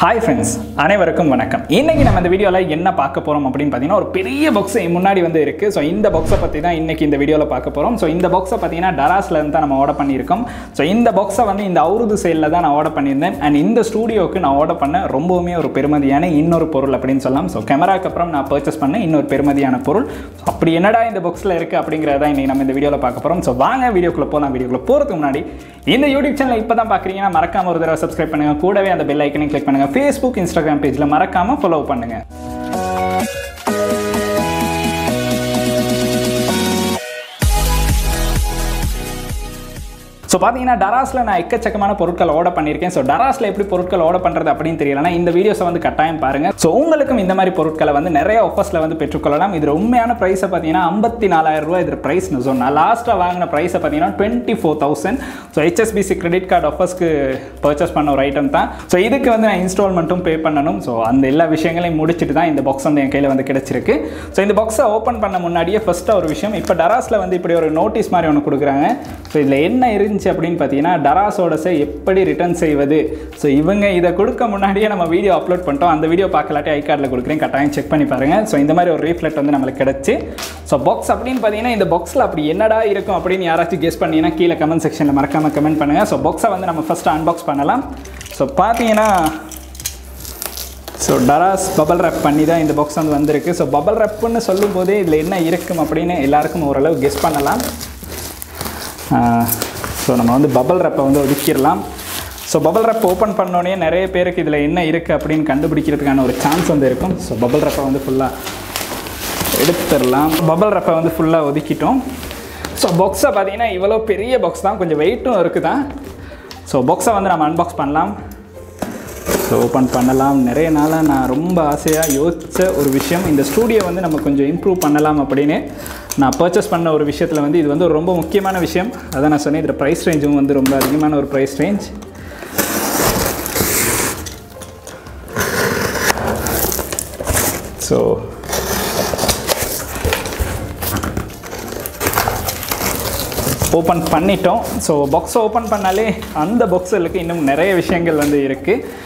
Hi friends, அனைவருக்கும் வணக்கம். இன்னைக்கு நம்ம இந்த வீடியோல என்ன பார்க்க போறோம் அப்படினு பாத்தீங்கன்னா ஒரு பெரிய பாக்ஸ் முன்னாடி வந்து இருக்கு. சோ இந்த பாக்ஸை பத்தி தான் இன்னைக்கு இந்த வீடியோல பார்க்க போறோம். சோ இந்த பாக்ஸை பாத்தீங்கன்னா டராஸ்ல இருந்து தான் நம்ம ஆர்டர் பண்ணியிருக்கோம். சோ இந்த பாக்ஸை வந்து இந்த அவுருது சேல்ல தான் நான் ஆர்டர் பண்ணியிருந்தேன். அண்ட் இந்த ஸ்டுடியோக்கு நான் ஆர்டர் பண்ண ரொம்பவுமே ஒரு பெருமதியான இன்னொரு பொருள் அப்படினு சொல்லலாம். சோ கேமராக்கு அப்புறம் நான் பர்ச்சேஸ் பண்ண இன்னொரு பெருமதியான பொருள். அப்படி என்னடா இந்த பாக்ஸ்ல இருக்கு அப்படிங்கறத இன்னைக்கு நம்ம இந்த வீடியோல பார்க்க போறோம். சோ வாங்க வீடியோக்குள்ள போலாம். வீடியோக்குள்ள போறதுக்கு முன்னாடி இந்த YouTube சேனலை இப்பதான் பார்க்கறீங்கன்னா மறக்காம ஒரு தடவை சப்ஸ்கிரைப் பண்ணுங்க. கூடவே அந்த பெல் ஐகானை கிளிக் பண்ணுங்க. Facebook, Instagram பேஜ்ல மறக்காம ஃபாலோ பண்ணுங்க. ஸோ பார்த்தீங்கன்னா டராஸில் நான் எக்கச்சக்கமான பொருட்கள் ஆர்டர் பண்ணியிருக்கேன். ஸோ டராஸில் எப்படி பொருட்கள் ஆர்டர் பண்ணுறது அப்படின்னு தெரியலனா இந்த வீடியோஸை வந்து கட்டாயம் பாருங்கள். ஸோ உங்களுக்கும் இந்த மாதிரி பொருட்களை வந்து நிறைய ஆஃபர்ஸில் வந்து பெற்றுக்கொள்ளலாம். இது உண்மையான ப்ரைஸை பார்த்தீங்கன்னா 54,000 ரூபா இது ப்ரைஸ்னு. ஸோ நான் லாஸ்ட்டாக வாங்கின ப்ரைஸை பார்த்தீங்கன்னா 24,000. ஸோ HSBC கிரெடிட் கார்டு ஆஃபர்ஸ்க்கு பர்ச்சேஸ் பண்ண ஒரு ஐட்டம் தான். ஸோ இதுக்கு வந்து நான் இன்ஸ்டால்மெண்ட்டும் பே பண்ணணும். ஸோ அந்த எல்லா விஷயங்களையும் முடிச்சுட்டு தான் இந்த பாக்ஸ் வந்து என் கையில் வந்து கிடைச்சிருக்கு. ஸோ இந்த பாக்ஸை ஓப்பன் பண்ண முன்னாடியே ஃபஸ்ட்டாக ஒரு விஷயம், இப்போ டராஸில் வந்து இப்படி ஒரு நோட்டீஸ் மாதிரி ஒன்று கொடுக்குறாங்க. ஸோ இதில் என்ன இருந்துச்சு அப்படின்னு பார்த்தீங்கன்னா டராஸோட எப்படி ரிட்டர்ன் செய்வது. ஸோ இவங்க இதை கொடுக்க முன்னாடியே நம்ம வீடியோ அப்லோட் பண்ணிட்டோம். அந்த வீடியோ பார்க்கலாட்டி ஐ கார்டில் கொடுக்குறேன், கட்டாயம் செக் பண்ணி பாருங்கள். ஸோ இந்த மாதிரி ஒரு ரீஃப்ளெக்ட் வந்து நம்மளுக்கு கிடச்சி. ஸோ பாக்ஸ் அப்படின்னு பார்த்தீங்கன்னா இந்த பாக்ஸில் அப்படி என்னடா இருக்கும் அப்படின்னு யாராச்சும் கெஸ் பண்ணீங்கன்னா கீழே கமெண்ட் செக்ஷனில் மறக்காமல் கமெண்ட் பண்ணுங்கள். ஸோ பாக்ஸை வந்து நம்ம ஃபஸ்ட்டு அன்பாக்ஸ் பண்ணலாம். ஸோ பார்த்தீங்கன்னா ஸோ டராஸ் பபல் ரேப் பண்ணி தான் இந்த பாக்ஸ் வந்து வந்திருக்கு. ஸோ பபல் ரேப்புன்னு சொல்லும் போதே இதில் என்ன இருக்கும் அப்படின்னு எல்லாருக்கும் ஓரளவு கெஸ் பண்ணலாம். ஸோ நம்ம வந்து பபல் ரேப்பை வந்து ஒதுக்கிடலாம். ஸோ பபல் ரேப் ஓப்பன் பண்ணோடனே நிறைய பேருக்கு இதில் என்ன இருக்குது அப்படின்னு கண்டுபிடிக்கிறதுக்கான ஒரு சான்ஸ் வந்து இருக்கும். ஸோ பபல் ரேப்பை வந்து ஃபுல்லாக எடுத்துடலாம். பபல் ரேப்பை வந்து ஃபுல்லாக ஒதுக்கிட்டோம். ஸோ பாக்ஸை பார்த்தீங்கன்னா இவ்வளோ பெரிய பாக்ஸ் தான், கொஞ்சம் வெயிட்டும் இருக்குது தான். ஸோ பாக்ஸை வந்து நம்ம அன்பாக்ஸ் பண்ணலாம். ஸோ ஓப்பன் பண்ணலாம். நிறைய நாளாக நான் ரொம்ப ஆசையாக யோசித்த ஒரு விஷயம், இந்த ஸ்டூடியோ வந்து நம்ம கொஞ்சம் இம்ப்ரூவ் பண்ணலாம் அப்படின்னு நான் பர்ச்சேஸ் பண்ண ஒரு விஷயத்தில் வந்து இது வந்து ஒரு ரொம்ப முக்கியமான விஷயம். அதான் நான் சொன்னேன், இதில் ப்ரைஸ் ரேஞ்சும் வந்து ரொம்ப அதிகமான ஒரு ப்ரைஸ் ரேஞ்ச். ஸோ ஓப்பன் பண்ணிட்டோம். ஸோ பாக்ஸை ஓப்பன் பண்ணாலே அந்த பாக்ஸுக்கு இன்னும் நிறைய விஷயங்கள் வந்து இருக்குது.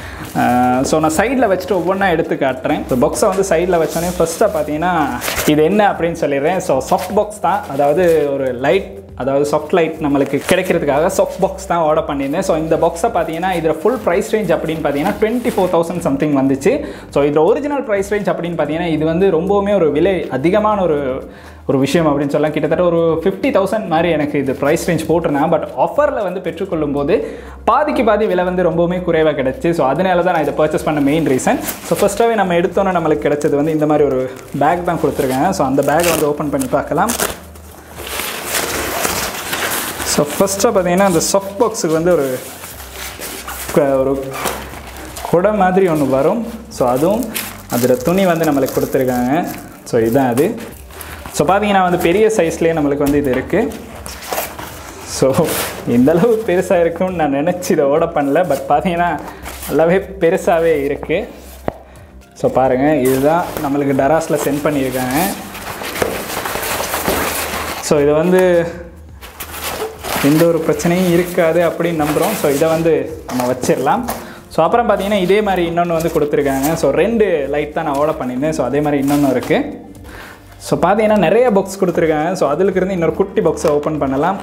ஸோ நான் சைடில் வச்சுட்டு ஒவ்வொன்றா எடுத்து காட்டுறேன். ஸோ பாக்ஸை வந்து சைடில் வச்சோன்னே ஃபஸ்ட்டாக பார்த்தீங்கன்னா இது என்ன அப்படின்னு சொல்லிடுறேன். ஸோ சாஃப்ட் பாக்ஸ் தான், அதாவது ஒரு லைட், அதாவது சாஃப்ட் லைட் நம்மளுக்கு கிடைக்கிறதுக்காக சாஃப்ட் பாக்ஸ் தான் ஆர்டர் பண்ணியிருந்தேன். ஸோ இந்த பாக்ஸை பார்த்தீங்கன்னா இதில் ஃபுல் ப்ரைஸ் ரேஞ்ச் அப்படின்னு பார்த்தீங்கன்னா 24,000 சம்திங் வந்துச்சு. ஸோ இதில் ஒரிஜினல் ப்ரைஸ் ரேஞ்ச் அப்படின்னு பார்த்தீங்கன்னா இது வந்து ரொம்பவுமே ஒரு விலை அதிகமான ஒரு விஷயம் அப்படின்னு சொல்லலாம். கிட்டத்தட்ட ஒரு 50,000 மாதிரி எனக்கு இது ப்ரைஸ் ரேஞ்ச் போட்டிருந்தேன். பட் ஆஃபரில் வந்து பெற்றுக்கொள்ளும் போது பாதிக்கு பாதி விலை வந்து ரொம்பவுமே குறைவாக கிடச்சி. ஸோ அதனால தான் நான் இதை பர்ச்சேஸ் பண்ண மெயின் ரீசன். ஸோ ஃபஸ்ட்டாகவே நம்ம எடுத்தோன்னே நம்மளுக்கு கிடைச்சது வந்து இந்த மாதிரி ஒரு பேக் தான் கொடுத்துருக்காங்க. ஸோ அந்த பேக்கை வந்து ஓப்பன் பண்ணி பார்க்கலாம். ஸோ ஃபஸ்ட்டாக பார்த்தீங்கன்னா அந்த சாஃப்ட் பாக்ஸுக்கு வந்து ஒரு குடை மாதிரி ஒன்று வரும். ஸோ அதுவும் அதில் துணி வந்து நம்மளுக்கு கொடுத்துருக்காங்க. ஸோ இதுதான் அது. ஸோ பார்த்தீங்கன்னா வந்து பெரிய சைஸ்லேயே நம்மளுக்கு வந்து இது இருக்குது. ஸோ இந்தளவு பெருசாக இருக்கும்னு நான் நினச்சி இதை ஆர்டர் பண்ணல. பட் பார்த்தீங்கன்னா நல்லாவே பெருசாகவே இருக்குது. ஸோ பாருங்கள், இதுதான் நம்மளுக்கு டராஸில் சென்ட் பண்ணியிருக்காங்க. ஸோ இதை வந்து எந்த ஒரு பிரச்சனையும் இருக்காது அப்படின்னு நம்புகிறோம். ஸோ இதை வந்து நம்ம வச்சிடலாம். ஸோ அப்புறம் பார்த்தீங்கன்னா இதே மாதிரி இன்னொன்று வந்து கொடுத்துருக்காங்க. ஸோ 2 லைட் தான் நான் ஆர்டர் பண்ணியிருந்தேன். ஸோ அதே மாதிரி இன்னொன்று இருக்குது. ஸோ பார்த்தீங்கன்னா நிறைய பாக்ஸ் கொடுத்துருக்காங்க. ஸோ அதில் இருந்து இன்னொரு குட்டி பாக்ஸை ஓப்பன் பண்ணலாம்.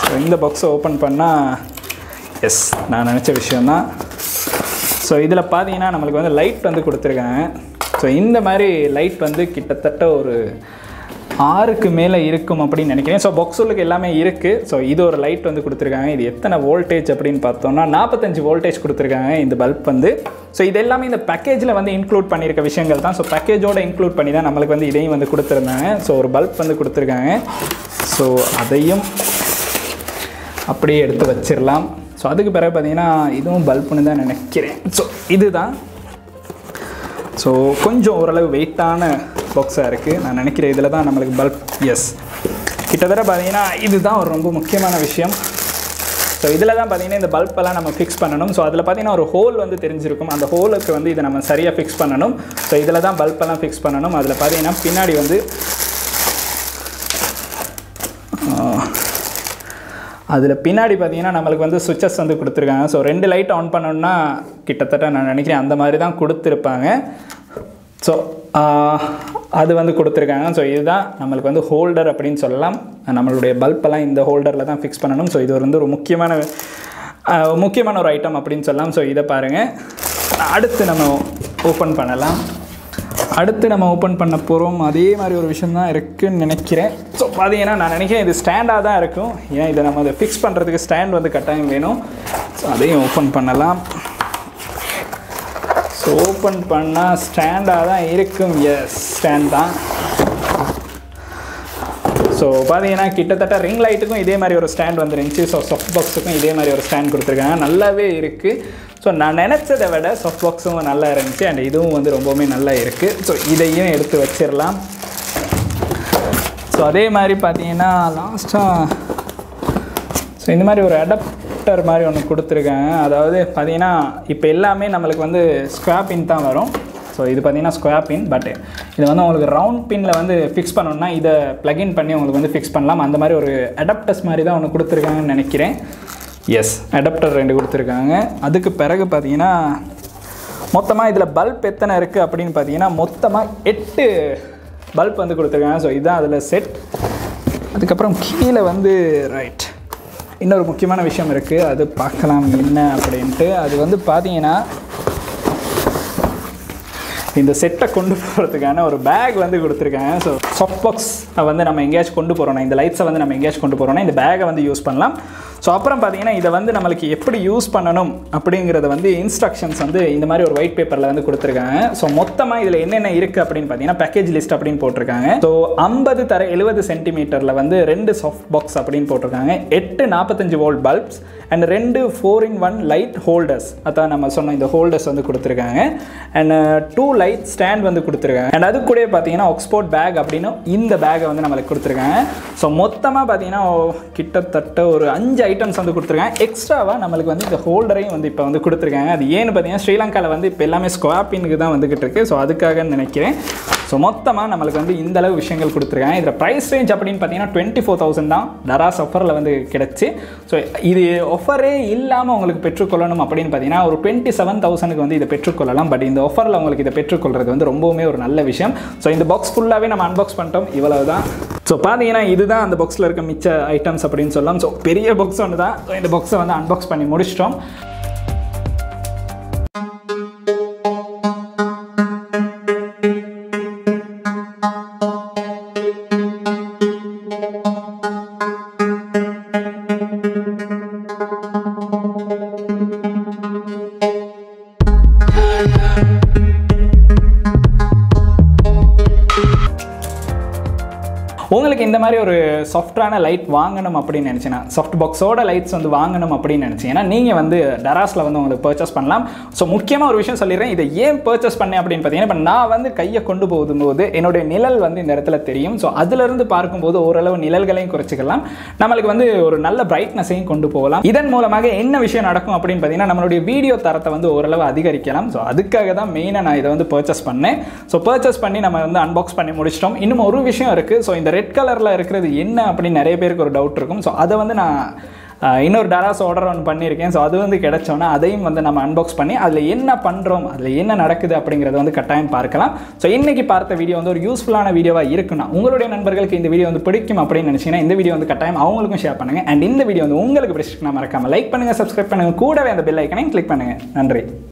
ஸோ இந்த பாக்ஸை ஓப்பன் பண்ணால் எஸ், நான் நினச்ச விஷயந்தான். ஸோ இதில் பார்த்தீங்கன்னா நம்மளுக்கு வந்து லைட் வந்து கொடுத்துருக்காங்க. ஸோ இந்த மாதிரி லைட் வந்து கிட்டத்தட்ட ஒரு 6க்கு மேலே இருக்கும் அப்படின்னு நினைக்கிறேன். ஸோ பாக்ஸுக்கு எல்லாமே இருக்குது. ஸோ இது ஒரு லைட் வந்து கொடுத்துருக்காங்க. இது எத்தனை வோல்டேஜ் அப்படின்னு பார்த்தோம்னா 45 வோல்டேஜ் கொடுத்துருக்காங்க இந்த பல்ப் வந்து. ஸோ இது எல்லாமே இந்த பேக்கேஜில் வந்து இன்க்ளூட் பண்ணியிருக்க விஷயங்கள் தான். ஸோ பேக்கேஜோடு இன்க்ளூட் பண்ணி தான் நம்மளுக்கு வந்து இதையும் வந்து கொடுத்துருந்தாங்க. ஸோ ஒரு பல்ப் வந்து கொடுத்துருக்காங்க. ஸோ அதையும் அப்படியே எடுத்து வச்சிடலாம். ஸோ அதுக்கு பிறகு பார்த்தீங்கன்னா இதுவும் பல்ப்புன்னு தான் நினைக்கிறேன். ஸோ இதுதான். ஸோ கொஞ்சம் ஓரளவு வெயிட்டான பாக்ஸாக இருக்குது நான் நினைக்கிறேன். இதில் தான் நம்மளுக்கு பல்ப், எஸ், கிட்டத்தட்ட பார்த்தீங்கன்னா இதுதான் ஒரு ரொம்ப முக்கியமான விஷயம். ஸோ இதில் தான் பார்த்தீங்கன்னா இந்த பல்பெல்லாம் நம்ம ஃபிக்ஸ் பண்ணணும். ஸோ அதில் பார்த்தீங்கன்னா ஒரு ஹோல் வந்து தெரிஞ்சிருக்கும். அந்த ஹோலுக்கு வந்து இதை நம்ம சரியாக ஃபிக்ஸ் பண்ணணும். ஸோ இதில் தான் பல்பெல்லாம் ஃபிக்ஸ் பண்ணணும். அதில் பார்த்தீங்கன்னா பின்னாடி வந்து அதில் பின்னாடி பார்த்தீங்கன்னா நம்மளுக்கு வந்து சுவிட்சஸ் வந்து கொடுத்துருக்காங்க. ஸோ 2 லைட் ஆன் பண்ணோன்னா கிட்டத்தட்ட நான் நினைக்கிறேன் அந்த மாதிரி தான் கொடுத்துருப்பாங்க. ஸோ அது வந்து கொடுத்துருக்காங்க. ஸோ இதுதான் நம்மளுக்கு வந்து ஹோல்டர் அப்படின்னு சொல்லலாம். நம்மளுடைய பல்பெல்லாம் இந்த ஹோல்டரில் தான் ஃபிக்ஸ் பண்ணணும். ஸோ இது வந்து ஒரு முக்கியமான ஒரு ஐட்டம் அப்படின்னு சொல்லலாம். ஸோ இதை பாருங்கள். அடுத்து நம்ம ஓப்பன் பண்ணலாம். அடுத்து நம்ம ஓப்பன் பண்ண போகிறோம். அதே மாதிரி ஒரு விஷயம் தான் இருக்குதுன்னு நினைக்கிறேன். ஸோ பார்த்தீங்கன்னா நான் நினைக்கிறேன் இது ஸ்டாண்டாக தான் இருக்கும். ஏன்னா இதை நம்ம அதை ஃபிக்ஸ் பண்ணுறதுக்கு ஸ்டாண்ட் வந்து கட்டாயம் வேணும். ஸோ அதையும் ஓப்பன் பண்ணலாம். ஸோ ஓப்பன் பண்ணால் ஸ்டாண்டாக தான் இருக்கும். எஸ், ஸ்டாண்ட் தான். ஸோ பார்த்தீங்கன்னா கிட்டத்தட்ட ரிங் லைட்டுக்கும் இதே மாதிரி ஒரு ஸ்டாண்ட் வந்துருந்துச்சு. ஸோ சாஃப்ட் பாக்ஸுக்கும் இதே மாதிரி ஒரு ஸ்டாண்ட் கொடுத்துருக்காங்க. நல்லாவே இருக்குது. ஸோ நான் நினச்சதை விட சாஃப்ட் பாக்ஸும் நல்லா இருந்துச்சு. அண்ட் இதுவும் வந்து ரொம்பவுமே நல்லா இருக்குது. ஸோ இதையும் எடுத்து வச்சிடலாம். ஸோ அதே மாதிரி பார்த்தீங்கன்னா லாஸ்ட்டாக ஸோ இந்த மாதிரி ஒரு அடாப்டர் மாதிரி ஒன்று கொடுத்துருக்காங்க. அதாவது பார்த்தீங்கன்னா இப்போ எல்லாமே நம்மளுக்கு வந்து ஸ்குவேர் பின் தான் வரும். ஸோ இது பார்த்தீங்கன்னா ஸ்கொயர் பின். பட் இது வந்து உங்களுக்கு ரவுண்ட் பின்னில் வந்து ஃபிக்ஸ் பண்ணணுன்னா இதை ப்ளக்இன் பண்ணி உங்களுக்கு வந்து ஃபிக்ஸ் பண்ணலாம். அந்த மாதிரி ஒரு அடாப்டர்ஸ் மாதிரி தான் ஒன்று கொடுத்துருக்காங்கன்னு நினைக்கிறேன். எஸ், அடாப்டர் 2 கொடுத்துருக்காங்க. அதுக்கு பிறகு பார்த்தீங்கன்னா மொத்தமாக இதில் பல்ப் எத்தனை இருக்குது அப்படின்னு பார்த்தீங்கன்னா மொத்தமாக 8 பல்ப் வந்து கொடுத்துருக்காங்க. ஸோ இதுதான் அதில் செட். அதுக்கப்புறம் கீழே வந்து ரைட் இன்னொரு முக்கியமான விஷயம் இருக்குது. அது பார்க்கலாம் என்ன அப்படின்ட்டு. அது வந்து பார்த்தீங்கன்னா இந்த செட்டை கொண்டு போகிறதுக்கான ஒரு பேக் வந்து கொடுத்துருக்காங்க. ஸோ சாஃப்ட் பாக்ஸ் வந்து நம்ம எங்கேயாச்சும் கொண்டு போகிறோன்னா, இந்த லைட்ஸை வந்து நம்ம எங்கேயாச்சும் கொண்டு போகிறோன்னா இந்த பேக்கை வந்து யூஸ் பண்ணலாம். ஸோ அப்புறம் பார்த்தீங்கன்னா இதை வந்து நம்மளுக்கு எப்படி யூஸ் பண்ணணும் அப்படிங்கிறத வந்து இன்ஸ்ட்ரக்ஷன்ஸ் வந்து இந்த மாதிரி ஒரு ஒயிட் பேப்பரில் வந்து கொடுத்துருக்காங்க. ஸோ மொத்தமாக இதில் என்னென்ன இருக்குது அப்படின்னு பார்த்தீங்கன்னா பேக்கேஜ் லிஸ்ட் அப்படின்னு போட்டிருக்காங்க. ஸோ 50 தர 70 சென்டிமீட்டரில் வந்து 2 சாஃப்ட் பாக்ஸ் அப்படின்னு போட்டிருக்காங்க. 8 45 volt bulbs and 2 4-in-1 light holders. அதான் நம்ம சொன்ன இந்த ஹோல்டர்ஸ் வந்து கொடுத்துருக்காங்க. அண்ட் 2 லைட் ஸ்டாண்ட் வந்து கொடுத்துருக்காங்க. அண்ட் அது கூட பார்த்தீங்கன்னா ஆக்ஸ்போர்ட் பேக் அப்படின்னு இந்த பேக்கை வந்து நம்மளுக்கு கொடுத்துருக்காங்க. ஸோ மொத்தமாக பார்த்தீங்கன்னா கிட்டத்தட்ட ஒரு 5 ஐட்டம்ஸ் வந்து கொடுத்துருக்காங்க. எக்ஸ்ட்ராவாக நம்மளுக்கு வந்து இந்த ஹோல்டரையும் வந்து இப்போ வந்து கொடுத்துருக்காங்க. அது ஏன்னு பார்த்தீங்கன்னா ஸ்ரீலங்காவில் வந்து இப்போ எல்லாமே ஸ்கொயர் பின்னுக்கு தான் வந்துக்கிட்டு இருக்குது. ஸோ அதுக்காக நினைக்கிறேன். ஸோ மொத்தமாக நம்மளுக்கு வந்து இந்த அளவு விஷயங்கள் கொடுத்துருக்காங்க. இதில் ப்ரைஸ் ரேஞ்ச் அப்படின்னு பார்த்தீங்கன்னா 24,000 தான் டராஸ் ஆஃபரில் வந்து கிடச்சி. ஸோ இது ஆஃபரே இல்லாமல் உங்களுக்கு பெற்றுக்கொள்ளணும் அப்படின்னு பார்த்தீங்கன்னா ஒரு 27,000க்கு வந்து இதை பெற்றுக்கொள்ளலாம். பட் இந்த ஆஃபரில் உங்களுக்கு இதை பெற்றுக்கொள்வது வந்து ரொம்பவுமே ஒரு நல்ல விஷயம். ஸோ இந்த பாக்ஸ் ஃபுல்லாகவே நம்ம அன்பாக்ஸ் பண்ணிட்டோம். இவ்வளவு தான். ஸோ பார்த்தீங்கன்னா இதுதான் அந்த பாக்ஸில் இருக்க மிச்ச ஐட்டம்ஸ் அப்படின்னு சொல்லலாம். ஸோ பெரிய பாக்ஸ் ஒன்று தான். ஸோ இந்த பாக்ஸை வந்து அன்பாக்ஸ் பண்ணி முடிச்சிட்டோம். உங்களுக்கு இந்த மாதிரி ஒரு சாஃப்ட்ரான லைட் வாங்கணும் அப்படின்னு நினச்சிங்கன்னா, சாஃப்ட் பாக்ஸோட லைட்ஸ் வந்து வாங்கணும் அப்படின்னு நினச்சிங்கன்னா நீங்கள் வந்து டராஸில் வந்து உங்களுக்கு பர்ச்சேஸ் பண்ணலாம். ஸோ முக்கியமாக ஒரு விஷயம் சொல்லிடுறேன். இதை ஏன் பர்ச்சேஸ் பண்ணேன் அப்படின்னு பார்த்தீங்கன்னா, இப்போ நான் வந்து கையை கொண்டு போகும்போது என்னுடைய நிழல் வந்து இந்த இடத்துல தெரியும். ஸோ அதிலிருந்து பார்க்கும்போது ஓரளவு நிழல்களையும் குறைச்சிக்கலாம், நம்மளுக்கு வந்து ஒரு நல்ல பிரைட்னஸையும் கொண்டு போகலாம். இதன் மூலமாக என்ன விஷயம் நடக்கும் அப்படின்னு பார்த்தீங்கன்னா, நம்மளுடைய வீடியோ தரத்தை வந்து ஓரளவு அதிகரிக்கலாம். ஸோ அதுக்காக தான் மெயினாக நான் இதை வந்து பர்ச்சேஸ் பண்ணேன். ஸோ பர்ச்சேஸ் பண்ணி நம்ம வந்து அன்பாக்ஸ் பண்ணி முடிச்சிட்டோம். இன்னும் ஒரு விஷயம் இருக்குது. ஸோ இந்த ரெட் கலரில் இருக்கிறது என்ன அப்படின்னு நிறைய பேருக்கு ஒரு டவுட் இருக்கும். ஸோ அதை வந்து நான் இன்னொரு டராஸ் ஆர்டர் ஒன்று பண்ணியிருக்கேன். ஸோ அது வந்து கிடைச்சோன்னா அதையும் வந்து நம்ம அன்பாக்ஸ் பண்ணி அதில் என்ன பண்ணுறோம், அதில் என்ன நடக்குது அப்படிங்கிறத வந்து கட்டாயம் பார்க்கலாம். ஸோ இன்றைக்கி பார்த்த வீடியோ வந்து ஒரு யூஸ்ஃபுல்லான வீடியோவாக இருக்குன்னா உங்களுடைய நண்பர்களுக்கு இந்த வீடியோ வந்து பிடிக்கும் அப்படின்னு நினச்சிங்கன்னா இந்த வீடியோ வந்து கட்டாயம் அவங்களுக்கும் ஷேர் பண்ணுங்கள். அண்ட் இந்த வீடியோ வந்து உங்களுக்கு பிடிச்சிருக்குன்னா மறக்காமல் லைக் பண்ணுங்கள், சப்ஸ்கிரைப் பண்ணுங்கள், கூடவே அந்த பெல் ஐக்கனையும் கிளிக் பண்ணுங்கள். நன்றி.